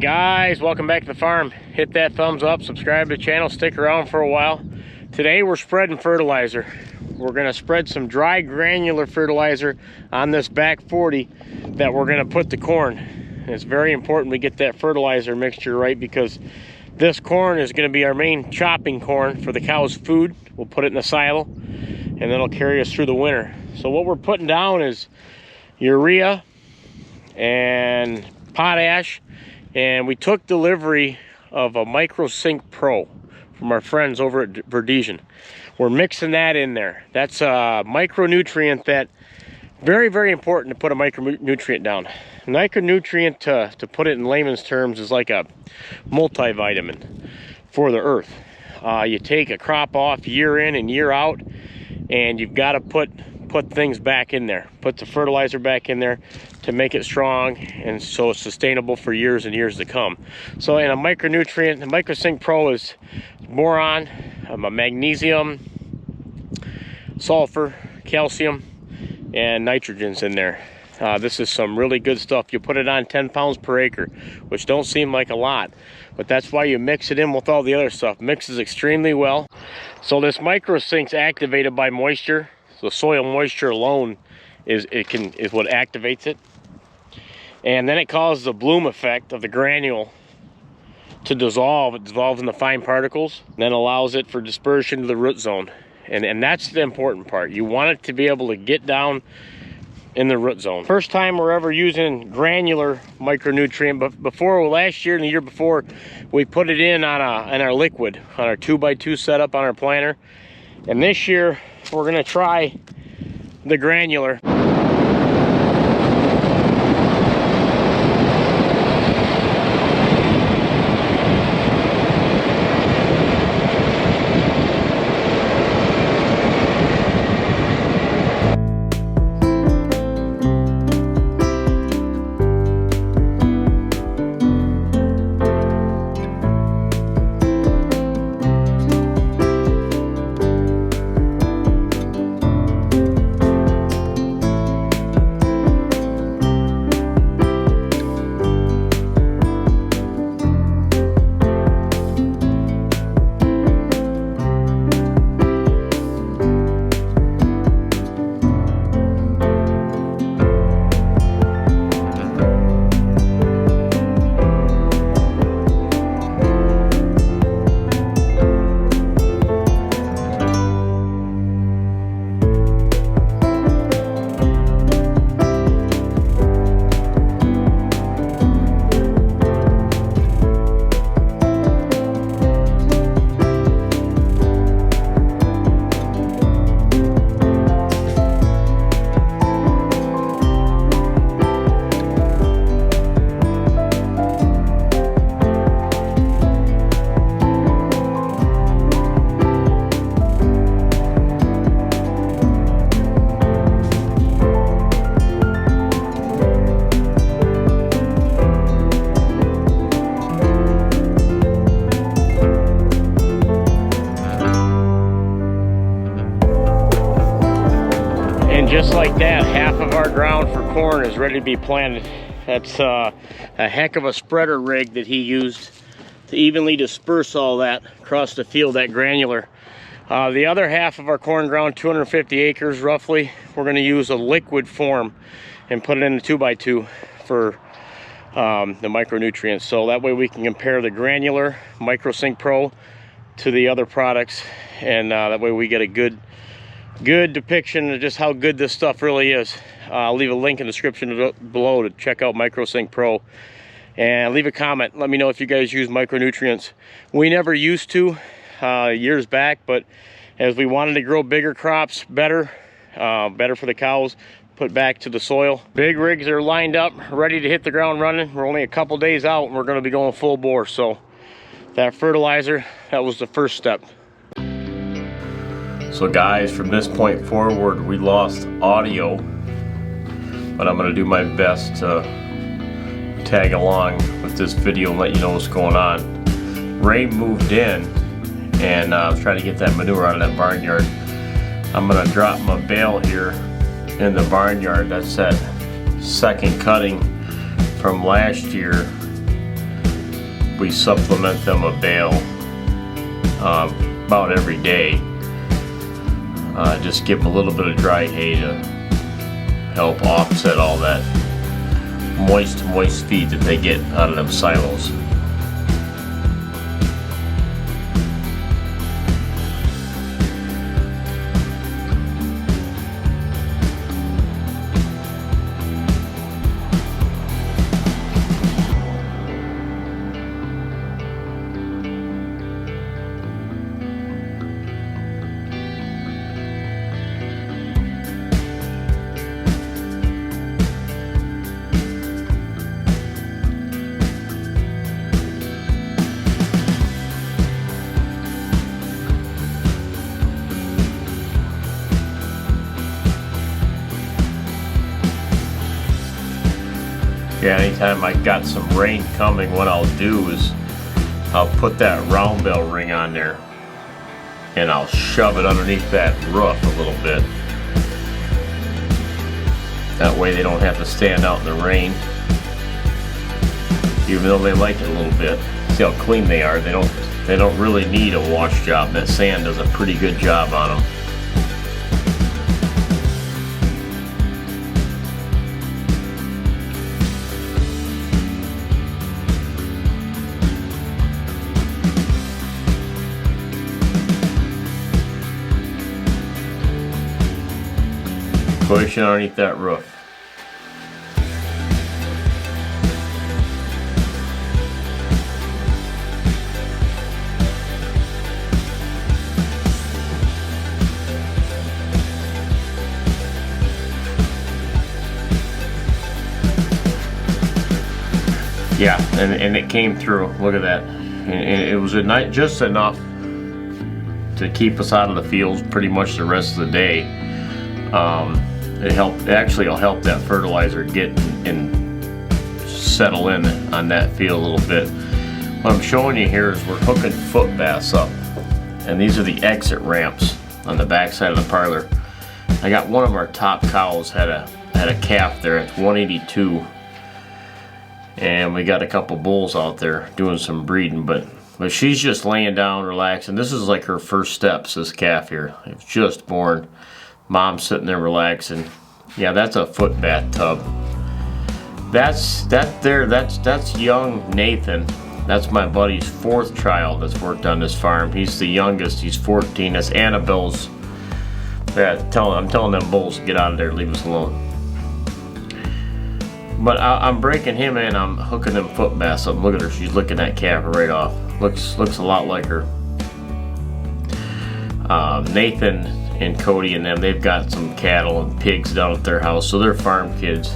Guys, welcome back to the farm. Hit that thumbs up, subscribe to the channel, stick around for a while. Today we're spreading fertilizer. We're going to spread some dry granular fertilizer on this back 40 that we're going to put to corn. And it's very important we get that fertilizer mixture right, because this corn is going to be our main chopping corn for the cow's food. We'll put it in the silo and then it'll carry us through the winter. So what we're putting down is urea and potash. And we took delivery of a MicroSync Pro from our friends over at Verdesian. We're mixing that in there. That's a micronutrient that very, very important to put a micronutrient down. A micronutrient, to put it in layman's terms, is like a multivitamin for the earth. You take a crop off year in and year out, and you've got to put things back in there. Put the fertilizer back in there to make it strong and so it's sustainable for years and years to come. So in a micronutrient, the MicroSync Pro is boron, magnesium, sulfur, calcium, and nitrogen's in there. This is some really good stuff. You put it on 10 pounds per acre, which don't seem like a lot, but that's why you mix it in with all the other stuff. Mixes extremely well. So this MicroSync's activated by moisture. So soil moisture alone is what activates it. And then it causes the bloom effect of the granule to dissolve. It dissolves in the fine particles, and then allows it for dispersion to the root zone. And that's the important part. You want it to be able to get down in the root zone. First time we're ever using granular micronutrient, but before, last year and the year before, we put it in on our liquid, on our 2x2 setup on our planter. And this year we're gonna try the granular. Just like that, half of our ground for corn is ready to be planted. That's a heck of a spreader rig that he used to evenly disperse all that across the field, that granular. The other half of our corn ground, 250 acres roughly, we're going to use a liquid form and put it in a 2x2 for the micronutrients. So that way we can compare the granular MicroSync Pro to the other products, and that way we get a good depiction of just how good this stuff really is. I'll leave a link in the description below to check out MicroSync Pro, and leave a comment. Let me know if you guys use micronutrients. We never used to years back, but as we wanted to grow bigger crops better for the cows, put back to the soil. Big rigs are lined up, ready to hit the ground running. We're only a couple days out and we're going to be going full bore. So that fertilizer, that was the first step. So guys, from this point forward, we lost audio, but I'm going to do my best to tag along with this video and let you know what's going on. Ray moved in, and I was trying to get that manure out of that barnyard. I'm going to drop my bale here in the barnyard. That's that second cutting from last year we supplement them a bale about every day. Just give them a little bit of dry hay to help offset all that moist feed that they get out of them silos. Yeah, anytime I got some rain coming, what I'll do is I'll put that round bale ring on there and I'll shove it underneath that roof a little bit. That way they don't have to stand out in the rain, even though they like it a little bit. See how clean they are. They don't really need a wash job. That sand does a pretty good job on them. Push it underneath that roof. Yeah, and it came through. Look at that. And it was just enough to keep us out of the fields pretty much the rest of the day. It'll help that fertilizer get and settle in on that field a little bit. What I'm showing you here is we're hooking foot baths up, and these are the exit ramps on the back side of the parlor. I got one of our top cows had a calf there at 182, and we got a couple bulls out there doing some breeding, but she's just laying down relaxing. This is like her first steps, this calf here. It was just born. Mom's sitting there relaxing. Yeah, that's a foot bath tub. That's young Nathan. That's my buddy's 4th child that's worked on this farm. He's the youngest. He's 14. That's Annabelle's. Yeah, I'm telling them bulls to get out of there, leave us alone. But I'm breaking him in. I'm hooking them foot baths up. Look at her. She's licking that calf right off. Looks a lot like her. Nathan and Cody and them, they've got some cattle and pigs down at their house, so they're farm kids.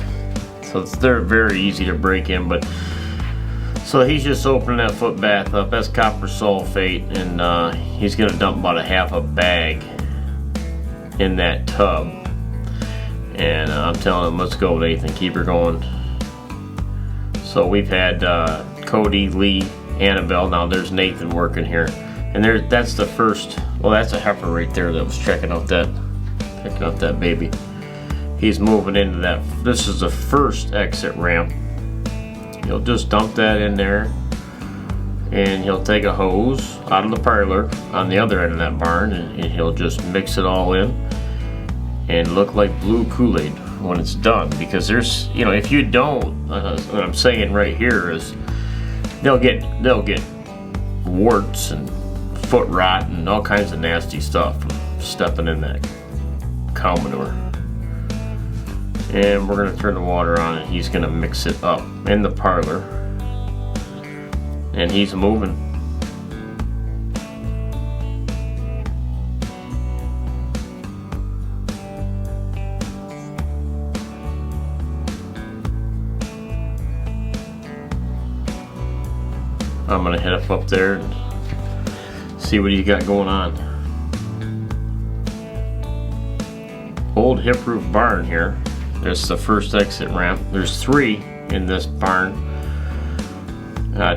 So they're very easy to break in. But so he's just opening that foot bath up. That's copper sulfate, and he's gonna dump about a half a bag in that tub. And I'm telling him, let's go, Nathan, keep her going. So we've had Cody, Lee, Annabelle. Now there's Nathan working here, and that's the first. Well, that's a heifer right there that was checking out that baby. He's moving into that. This is the first exit ramp. He'll just dump that in there, and he'll take a hose out of the parlor on the other end of that barn, and he'll just mix it all in and look like blue Kool-Aid when it's done. Because there's, if you don't, what I'm saying right here is they'll get warts and foot rot and all kinds of nasty stuff from stepping in that cow manure. And we're going to turn the water on, and he's going to mix it up in the parlor, and he's moving. I'm going to head up there and see what you got going on. Old hip roof barn here. That's the first exit ramp. There's 3 in this barn.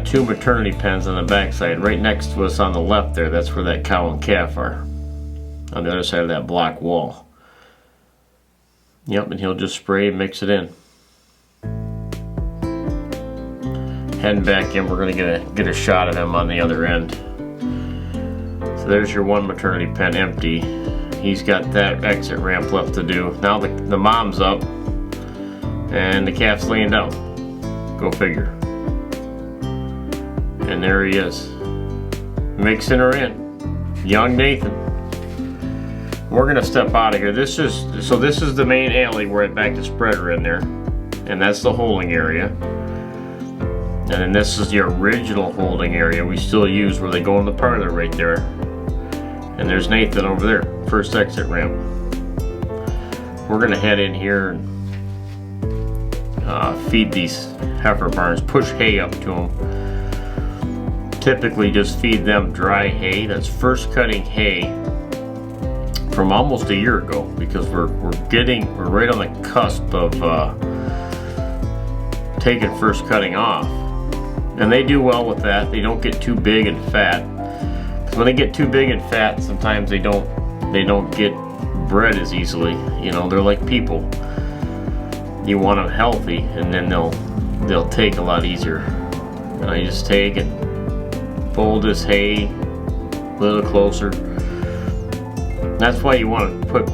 2 maternity pens on the back side. Right next to us on the left there, that's where that cow and calf are. On the other side of that block wall. Yep, and he'll just spray and mix it in. heading back in. We're gonna get a shot of him on the other end. So there's your one maternity pen empty. He's got that exit ramp left to do. Now the mom's up and the calf's laying down. Go figure. And there he is, mixing her in. Young Nathan. We're gonna step out of here. This is the main alley. We're back to spreader in there, and that's the holding area. And then this is the original holding area we still use, where they go in the parlor right there. And there's Nathan over there, first exit ramp. We're gonna head in here and feed these heifer barns, push hay up to them. Typically just feed them dry hay. That's first cutting hay from almost a year ago, because we're right on the cusp of taking first cutting off. And they do well with that. They don't get too big and fat. Because when they get too big and fat, sometimes they don't get bred as easily. You know, they're like people. You want them healthy, and then they'll take a lot easier. And I just take and fold this hay a little closer. That's why you want to put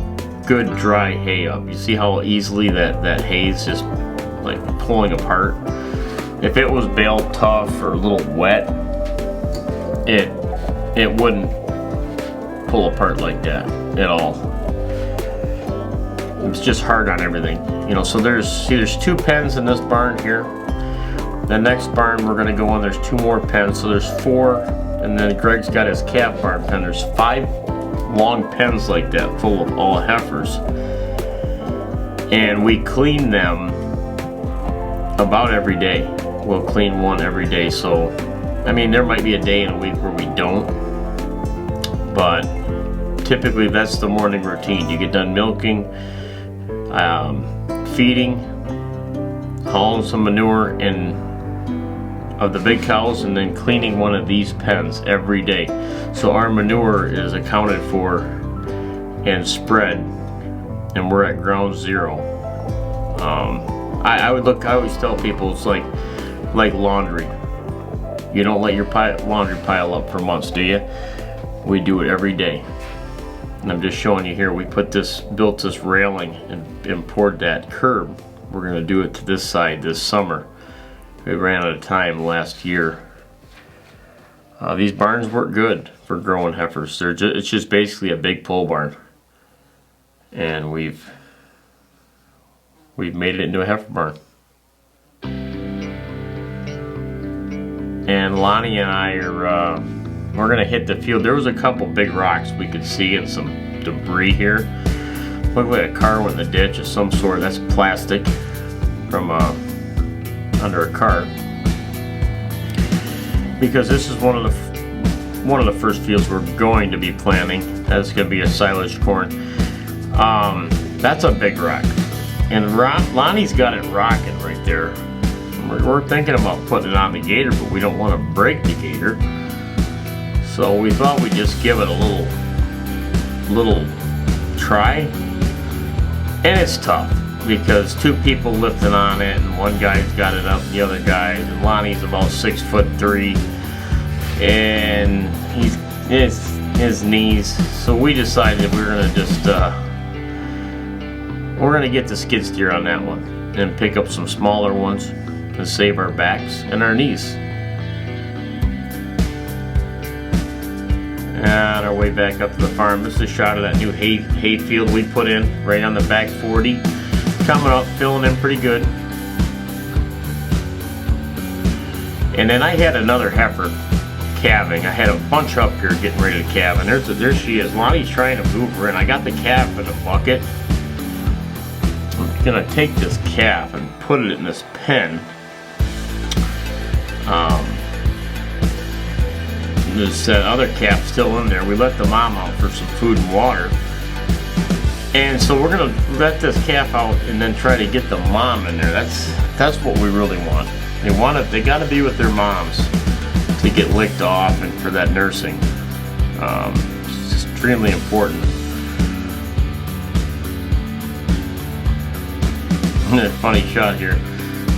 good dry hay up. You see how easily that hay is just like pulling apart. If it was baled tough or a little wet, it wouldn't pull apart like that at all. It's just hard on everything, you know. So there's 2 pens in this barn here. The next barn we're gonna go on, there's 2 more pens, so there's 4, and then Greg's got his calf barn pen. There's 5 long pens like that full of all heifers, and we clean them about every day. We'll clean one every day. So I mean, there might be a day in a week where we don't, but typically that's the morning routine. You get done milking, feeding, hauling some manure in of the big cows, and then cleaning one of these pens every day. So our manure is accounted for and spread, and we're at ground zero. I always tell people it's like laundry. You don't let your laundry pile up for months, do you? We do it every day. And I'm just showing you here, we built this railing and poured that curb. We're gonna do it to this side this summer. We ran out of time last year. These barns work good for growing heifers. It's just basically a big pole barn, and we've made it into a heifer barn. And Lonnie and I are we're gonna hit the field. There was a couple big rocks we could see and some debris here. Looked like a car went in the ditch of some sort. That's plastic from under a car, because this is one of the first fields we're going to be planting. That's going to be a silage corn. That's a big rock, and Lonnie's got it rocking right there. We're thinking about putting it on the gator, but we don't want to break the gator, so we thought we'd just give it a little try. And it's tough, because 2 people lifting on it, and one guy's got it up, the other guy, and Lonnie's about 6'3", and his knees. So we decided we're gonna just we're gonna get the skid steer on that one and pick up some smaller ones and save our backs and our knees. And our way back up to the farm. This is a shot of that new hay field we put in right on the back 40. Coming up, filling in pretty good. And then I had another heifer calving. I had a bunch up here getting ready to calve, and there she is. Lonnie's trying to move her in. I got the calf in a bucket. I'm gonna take this calf and put it in this pen. There's that other calf still in there. We let the mom out for some food and water. And so we're gonna let this calf out and then try to get the mom in there. That's what we really want. They gotta be with their moms to get licked off and for that nursing. It's extremely important. Funny shot here.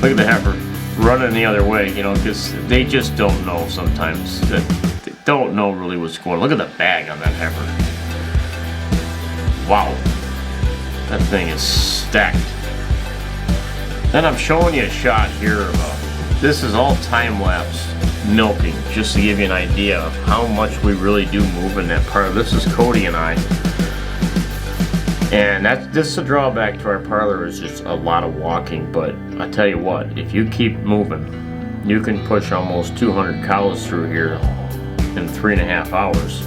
Look at the heifer. running the other way, you know, because they just don't know sometimes. That they don't know really what's going on. Look at the bag on that heifer. Wow. That thing is stacked. Then I'm showing you a shot here of this is all time-lapse milking, just to give you an idea of how much we really do move in that parlor. This is Cody and I. And this is a drawback to our parlor, is just a lot of walking, but I tell you what, if you keep moving, you can push almost 200 cows through here in 3.5 hours.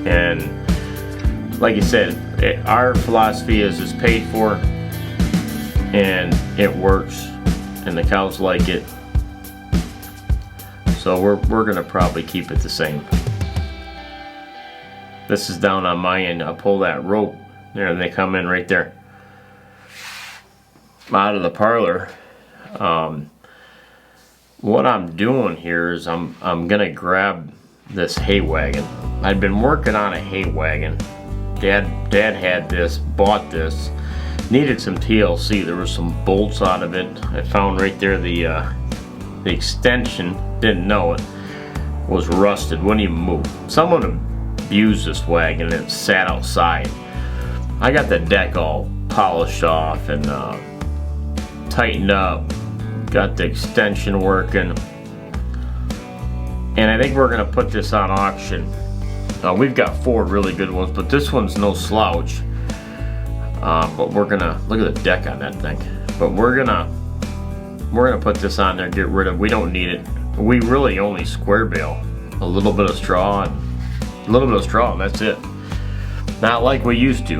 And like you said, our philosophy is it's paid for and it works and the cows like it. So we're gonna probably keep it the same. This is down on my end. I'll pull that rope there and they come in right there out of the parlor. What I'm doing here is I'm gonna grab this hay wagon. I've been working on a hay wagon. Dad had this, bought this, needed some TLC. There were some bolts out of it. I found right there the extension, didn't know it, was rusted, wouldn't even move. Someone abused this wagon and it sat outside. I got the deck all polished off and tightened up, got the extension working, and I think we're gonna put this on auction. We've got 4 really good ones, but this one's no slouch. But we're gonna look at the deck on that thing. But we're gonna put this on there, get rid of. We don't need it. We really only square bale a little bit of straw and that's it. Not like we used to.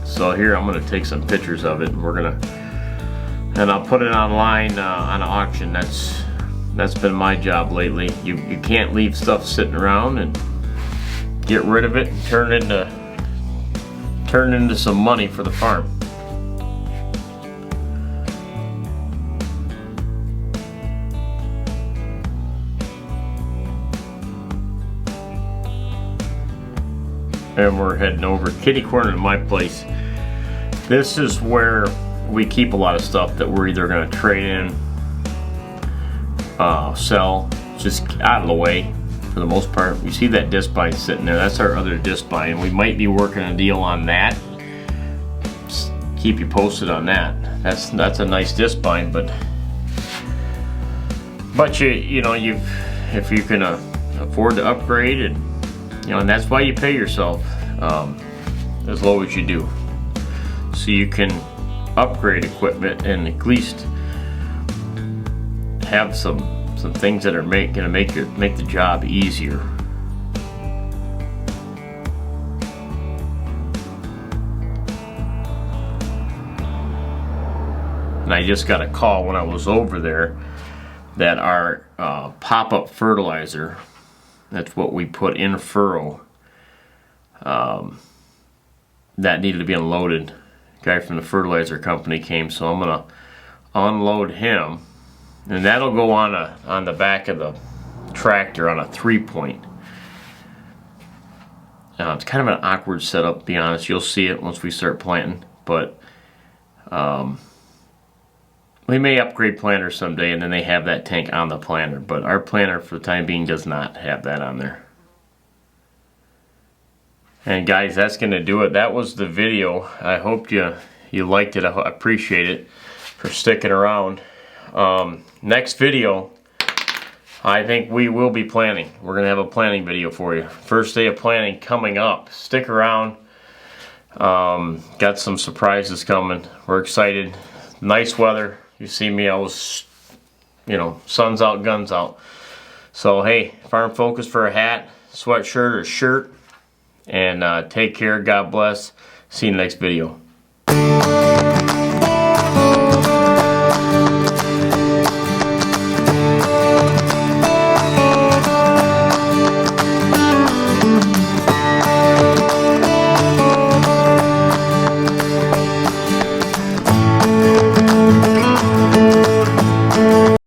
So here I'm gonna take some pictures of it, and I'll put it online on an auction. That's been my job lately. You can't leave stuff sitting around, and get rid of it and turn into some money for the farm. And we're heading over kitty corner to my place. This is where we keep a lot of stuff that we're either going to trade in, sell, just out of the way for the most part. You see that disc bind sitting there, that's our other disc bind. We might be working a deal on that. Just keep you posted on that. That's a nice disc bind, but you know, if you can afford to upgrade, and you know, and that's why you pay yourself as low as you do, so you can upgrade equipment and at least have some things that are gonna make the job easier. And I just got a call when I was over there that our pop-up fertilizer, that's what we put in furrow, that needed to be unloaded. A guy from the fertilizer company came, so I'm gonna unload him, and that'll go on the back of the tractor on a 3-point. It's kind of an awkward setup, to be honest. You'll see it once we start planting, but we may upgrade planters someday, and then they have that tank on the planter, but our planter for the time being does not have that on there. And guys, that's gonna do it. That was the video. I hope you liked it. I appreciate it for sticking around. Next video, I think we will be planting. We're gonna have a planting video for you. First day of planting coming up. Stick around. Got some surprises coming. We're excited. Nice weather. You see me, I was, you know, sun's out, guns out. So hey, Farm Focus for a hat, sweatshirt or shirt, and take care. God bless. See you in the next video.